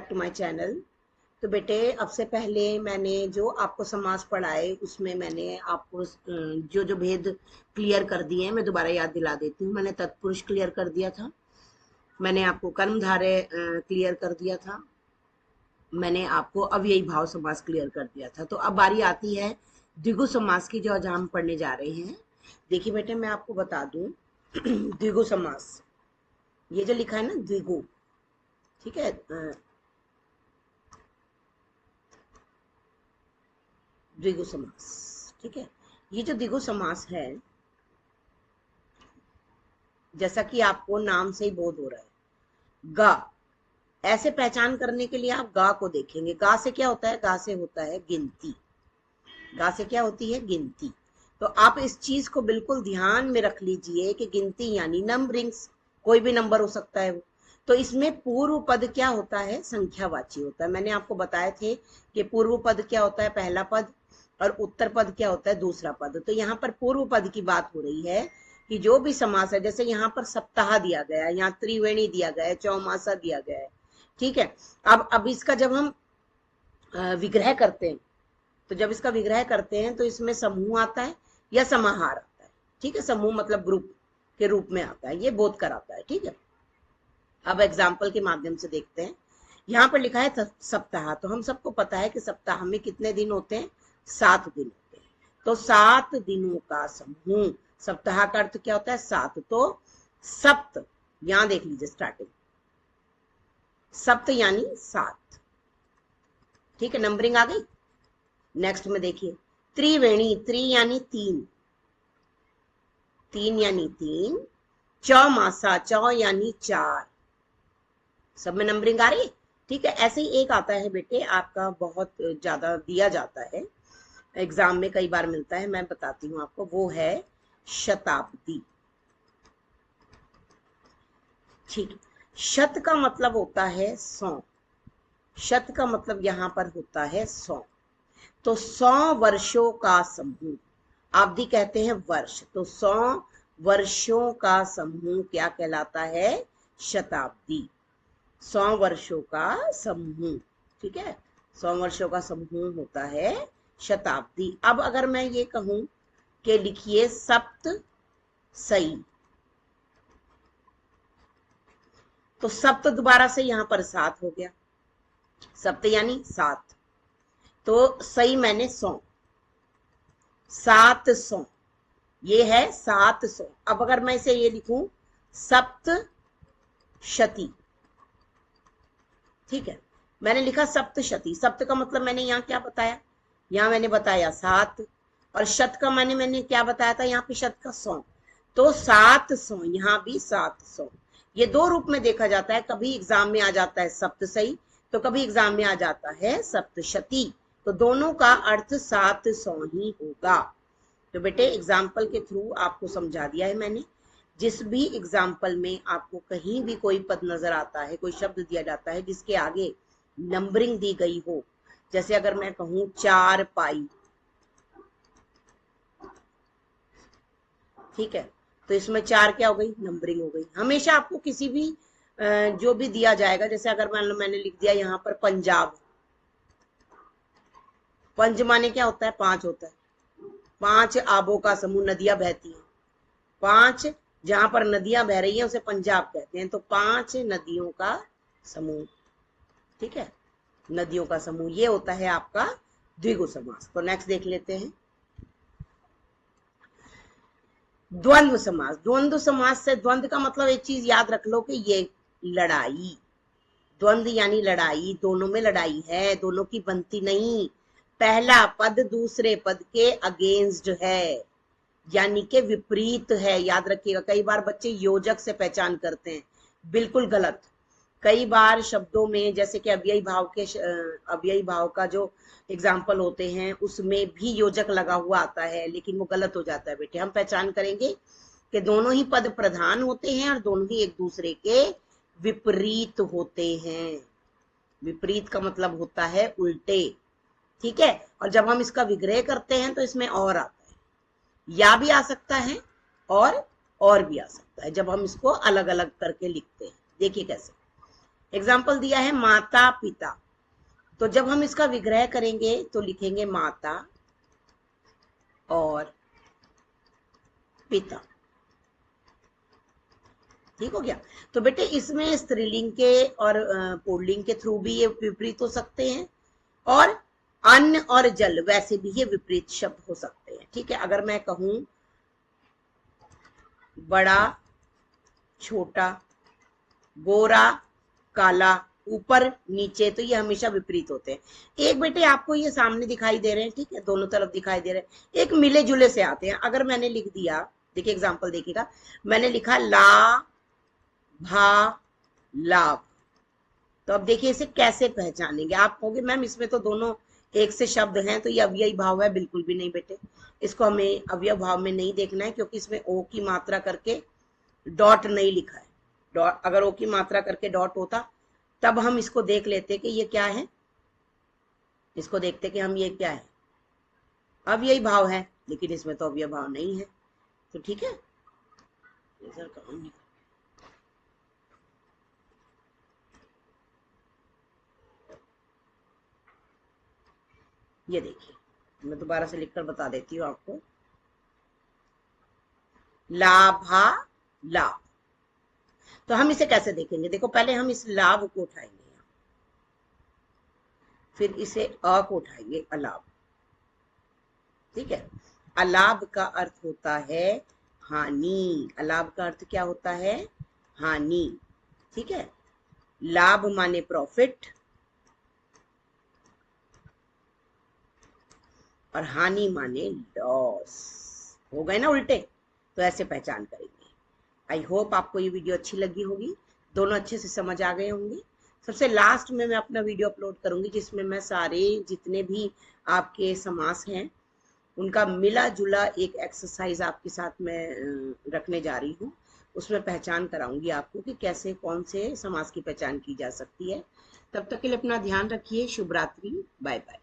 To my channel. तो बेटे, अब से पहले मैंने जो आपको समास पढ़ाए उसमें मैंने आपको जो जो भेद क्लियर कर दिए हैं मैं दोबारा याद दिला देती हूँ। मैंने तत्पुरुष क्लियर कर दिया था, मैंने आपको कर्मधारय क्लियर कर दिया था, मैंने आपको अव्ययी भाव समास क्लियर कर दिया था। तो अब बारी आती है द्विगु समास की, जो आज हम पढ़ने जा रहे हैं। देखिए बेटे, मैं आपको बता दूं द्विगु समास, ये जो लिखा है ना द्विगु, ठीक है, द्विगु समास, ठीक है। ये जो द्विगु समास है, जैसा कि आपको नाम से ही बोध हो रहा है, गा, ऐसे पहचान करने के लिए आप गा को देखेंगे। गा से क्या होता है? गा से होता है गिनती। गा से क्या होती है? गिनती। तो आप इस चीज को बिल्कुल ध्यान में रख लीजिए कि गिनती यानी नंबरिंग्स, कोई भी नंबर हो सकता है वो। तो इसमें पूर्व पद क्या होता है? संख्यावाची होता है। मैंने आपको बताए थे कि पूर्व पद क्या होता है? पहला पद, और उत्तर पद क्या होता है? दूसरा पद। तो यहाँ पर पूर्व पद की बात हो रही है कि जो भी समास है, जैसे यहाँ पर सप्ताह दिया गया है, यहाँ त्रिवेणी दिया गया है, चौमासा दिया गया है, ठीक है। अब इसका जब हम विग्रह करते हैं, तो जब इसका विग्रह करते हैं तो इसमें समूह आता है या समाहार आता है, ठीक है। समूह मतलब ग्रुप के रूप में आता है, ये बोध कराता है, ठीक है। अब एग्जाम्पल के माध्यम से देखते हैं। यहाँ पर लिखा है सप्ताह, तो हम सबको पता है कि सप्ताह में कितने दिन होते हैं? 7 दिन होते हैं। तो 7 दिनों का समूह, सप्ताह का अर्थ क्या होता है? 7। तो सप्त, यहां देख लीजिए स्टार्टिंग, सप्त यानी 7, ठीक है। नंबरिंग आ गई। नेक्स्ट में देखिए त्रिवेणी, त्रि यानी 3, 3 यानी 3, चौमासा, चौ यानी 4, सब में नंबरिंग आ रही है, ठीक है। ऐसे ही एक आता है बेटे आपका, बहुत ज्यादा दिया जाता है एग्जाम में, कई बार मिलता है, मैं बताती हूँ आपको, वो है शताब्दी, ठीक। शत का मतलब होता है 100, शत का मतलब यहां पर होता है 100। तो 100 वर्षों का समूह, अवधि कहते हैं वर्ष, तो 100 वर्षों का समूह क्या कहलाता है? शताब्दी। 100 वर्षों का समूह, ठीक है, 100 वर्षों का समूह होता है शताब्दी। अब अगर मैं ये कहूं कि लिखिए सप्त सई, तो सप्त दोबारा से यहां पर 7 हो गया, सप्त यानी 7, तो सही मैंने 100, 700, ये है 700। अब अगर मैं इसे ये लिखूं सप्त शती, ठीक है, मैंने लिखा सप्तशती। सप्त का मतलब मैंने यहाँ क्या बताया? यहाँ मैंने बताया 7, और शत का मैंने क्या बताया था? यहाँ पे शत का 100, तो 700, यहाँ भी 700। ये दो रूप में देखा जाता है, कभी एग्जाम में आ जाता है सप्तसई, तो कभी एग्जाम में आ जाता है सप्तशती, तो दोनों का अर्थ 700 ही होगा। तो बेटे एग्जाम्पल के थ्रू आपको समझा दिया है मैंने। जिस भी एग्जाम्पल में आपको कहीं भी कोई पद नजर आता है, कोई शब्द दिया जाता है जिसके आगे नंबरिंग दी गई हो, जैसे अगर मैं कहूं 4 पाई, ठीक है, तो इसमें 4 क्या हो गई? नंबरिंग हो गई। हमेशा आपको किसी भी जो भी दिया जाएगा, जैसे अगर मान लो मैंने लिख दिया यहाँ पर पंजाब, पंज माने क्या होता है? 5 होता है, 5 आबों का समूह, नदियां बहती हैं, 5 जहां पर नदियां बह रही हैं उसे पंजाब कहते हैं, तो 5 नदियों का समूह, ठीक है, नदियों का समूह, ये होता है आपका द्विगु समास। तो नेक्स्ट देख लेते हैं द्वंद्व समास। द्वंद्व समास से, द्वंद्व का मतलब एक चीज याद रख लो कि ये लड़ाई, द्वंद्व यानी लड़ाई, दोनों में लड़ाई है, दोनों की बनती नहीं, पहला पद दूसरे पद के अगेंस्ट है, यानी के विपरीत है। याद रखिएगा, कई बार बच्चे योजक से पहचान करते हैं, बिल्कुल गलत। कई बार शब्दों में, जैसे कि अव्ययी भाव के अव्ययी भाव का जो एग्जाम्पल होते हैं उसमें भी योजक लगा हुआ आता है, लेकिन वो गलत हो जाता है बेटे। हम पहचान करेंगे कि दोनों ही पद प्रधान होते हैं और दोनों ही एक दूसरे के विपरीत होते हैं। विपरीत का मतलब होता है उल्टे, ठीक है। और जब हम इसका विग्रह करते हैं तो इसमें और आता है, या भी आ सकता है और भी आ सकता है, जब हम इसको अलग अलग करके लिखते हैं। देखिए कैसे, एग्जाम्पल दिया है माता पिता, तो जब हम इसका विग्रह करेंगे तो लिखेंगे माता और पिता। ठीक हो गया। तो बेटे इसमें स्त्रीलिंग के और पुल्लिंग के थ्रू भी ये विपरीत हो सकते हैं, और अन्न और जल वैसे भी ये विपरीत शब्द हो सकते हैं। ठीक है, अगर मैं कहूं बड़ा छोटा, गोरा काला, ऊपर नीचे, तो ये हमेशा विपरीत होते हैं। एक बेटे आपको ये सामने दिखाई दे रहे हैं, ठीक है, दोनों तरफ दिखाई दे रहे हैं, एक मिले जुले से आते हैं। अगर मैंने लिख दिया, देखिए एग्जांपल देखिएगा, मैंने लिखा ला भा लाभ, तो अब देखिए इसे कैसे पहचानेंगे। आप कहोगे मैम इसमें तो दोनों एक से शब्द हैं, तो ये अव्ययी भाव है। बिल्कुल भी नहीं बेटे, इसको हमें अव्यय भाव में नहीं देखना है, क्योंकि इसमें ओ की मात्रा करके डॉट नहीं लिखा है। डॉट, अगर ओ की मात्रा करके डॉट होता तब हम इसको देख लेते कि ये क्या है, इसको देखते कि हम ये क्या है, अव्ययी भाव है, लेकिन इसमें तो अव्यय भाव नहीं है। तो ठीक है, ये देखिए मैं दोबारा से लिखकर बता देती हूँ आपको, लाभा लाभ। तो हम इसे कैसे देखेंगे, देखो पहले हम इस लाभ को उठाएंगे, फिर इसे अ को उठाएंगे, अलाभ। ठीक है, अलाभ का अर्थ होता है हानि। अलाभ का अर्थ क्या होता है, हानि। ठीक है, लाभ माने प्रॉफिट और हानि माने लॉस। हो गए ना उल्टे, तो ऐसे पहचान करेंगे। आई होप आपको ये वीडियो अच्छी लगी होगी, दोनों अच्छे से समझ आ गए होंगे। सबसे लास्ट में मैं अपना वीडियो अपलोड करूंगी, जिसमें मैं सारे जितने भी आपके समास हैं उनका मिला जुला एक एक्सरसाइज आपके साथ में रखने जा रही हूँ। उसमें पहचान कराऊंगी आपको कि कैसे कौन से समास की पहचान की जा सकती है। तब तक के लिए अपना ध्यान रखिए। शुभ रात्रि, बाय बाय।